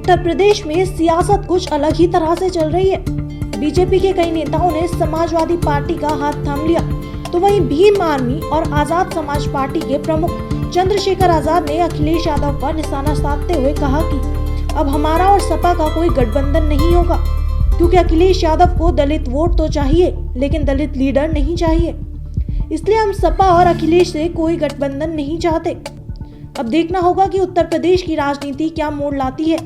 उत्तर प्रदेश में सियासत कुछ अलग ही तरह से चल रही है। बीजेपी के कई नेताओं ने समाजवादी पार्टी का हाथ थाम लिया, तो वहीं भीम आर्मी और आजाद समाज पार्टी के प्रमुख चंद्रशेखर आजाद ने अखिलेश यादव पर निशाना साधते हुए कहा कि अब हमारा और सपा का कोई गठबंधन नहीं होगा, क्योंकि अखिलेश यादव को दलित वोट तो चाहिए लेकिन दलित लीडर नहीं चाहिए। इसलिए हम सपा और अखिलेश से कोई गठबंधन नहीं चाहते। अब देखना होगा कि उत्तर प्रदेश की राजनीति क्या मोड़ लाती है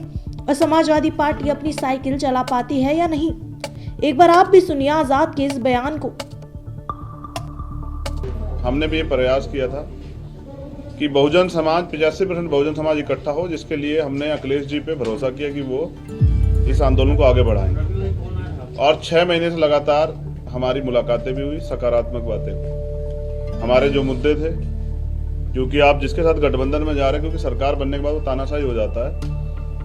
और समाजवादी पार्टी अपनी साइकिल चला पाती है या नहीं। एक बार आप भी सुनिए आजाद के इस बयान को। हमने भी ये प्रयास किया था कि बहुजन समाज 85% बहुजन समाज इकट्ठा हो, जिसके लिए हमने अखिलेश जी पे भरोसा किया कि वो इस आंदोलन को आगे बढ़ाएंगे। और 6 महीने से लगातार हमारी मुलाकातें भी हुई, सकारात्मक बातें। हमारे जो मुद्दे थे, क्योंकि आप जिसके साथ गठबंधन में जा रहे हैं, क्योंकि सरकार बनने के बाद वो तानाशाही हो जाता है,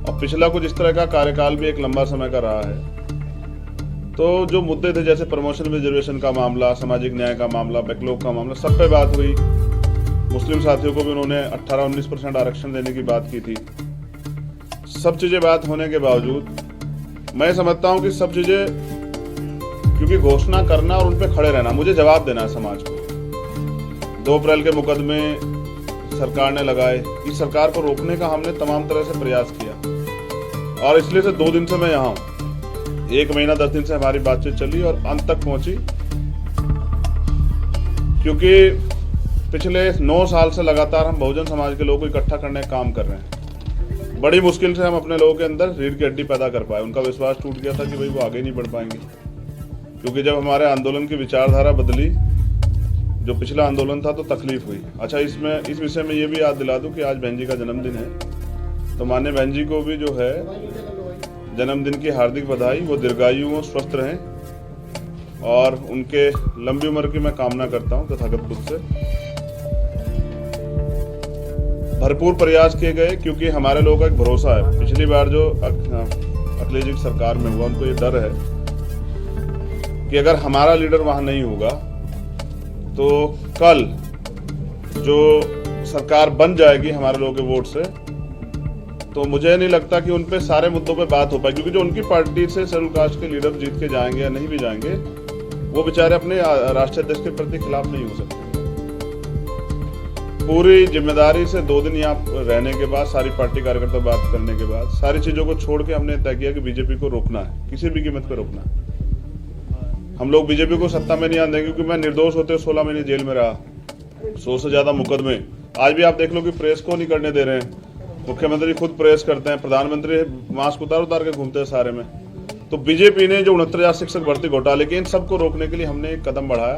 और पिछला कुछ इस तरह का कार्यकाल भी एक लंबा समय का रहा है। तो जो मुद्दे थे, जैसे प्रमोशन रिजर्वेशन का मामला, सामाजिक न्याय का मामला, बैकलॉग का मामला, सब पे बात हुई। मुस्लिम साथियों को भी उन्होंने 18-19% आरक्षण देने की बात की थी। सब चीजें बात होने के बावजूद मैं समझता हूं कि सब चीजें, क्योंकि घोषणा करना और उन पे खड़े रहना, मुझे जवाब देना है समाज को। 2 अप्रैल के मुकदमे सरकार ने लगाए, इस सरकार को रोकने का हमने तमाम तरह से प्रयास किया, और इसलिए से 2 दिन से मैं यहाँ हूँ। 1 महीना 10 दिन से हमारी बातचीत चली और अंत तक पहुंची, क्योंकि पिछले 9 साल से लगातार हम बहुजन समाज के लोगों को इकट्ठा करने का काम कर रहे हैं। बड़ी मुश्किल से हम अपने लोगों के अंदर रीढ़ की हड्डी पैदा कर पाए। उनका विश्वास टूट गया था कि भाई वो आगे नहीं बढ़ पाएंगे, क्योंकि जब हमारे आंदोलन की विचारधारा बदली, जो पिछला आंदोलन था, तो तकलीफ हुई। अच्छा, इस विषय में ये भी याद दिला दूं कि आज बहन जी का जन्मदिन है, तो माननीय बहन जी को भी जो है जन्मदिन की हार्दिक बधाई। वो दीर्घायु हो, स्वस्थ रहें, और उनके लंबी उम्र की मैं कामना करता हूं तथागत बुद्ध से। भरपूर प्रयास किए गए, क्योंकि हमारे लोगों का एक भरोसा है। पिछली बार जो अखिलेश जी की सरकार में हुआ, उनको ये डर है कि अगर हमारा लीडर वहां नहीं होगा तो कल जो सरकार बन जाएगी हमारे लोगों के वोट से, तो मुझे नहीं लगता कि उन पे सारे मुद्दों पे बात हो पाए, क्योंकि जो उनकी पार्टी से शेड्यूल कास्ट के लीडर जीत के जाएंगे या नहीं भी जाएंगे, वो बेचारे अपने राष्ट्रीय अध्यक्ष के प्रति खिलाफ नहीं हो सकते। पूरी जिम्मेदारी से 2 दिन यहाँ रहने के बाद, सारी पार्टी कार्यकर्ता बात करने के बाद, सारी चीजों को छोड़ के हमने तय किया कि बीजेपी को रोकना है, किसी भी कीमत पर रोकना है। हम लोग बीजेपी को सत्ता में नहीं आने देंगे, क्योंकि मैं निर्दोष होते 16 महीने जेल में रहा, 100 से ज्यादा मुकदमे। आज भी आप देख लो कि प्रेस को नहीं करने दे रहे हैं। मुख्यमंत्री खुद प्रेस करते हैं, प्रधानमंत्री मास्क उतार के घूमते हैं सारे में। तो बीजेपी ने जो 69,000 शिक्षक भर्ती घोटाले के, इन सबको रोकने के लिए हमने एक कदम बढ़ाया।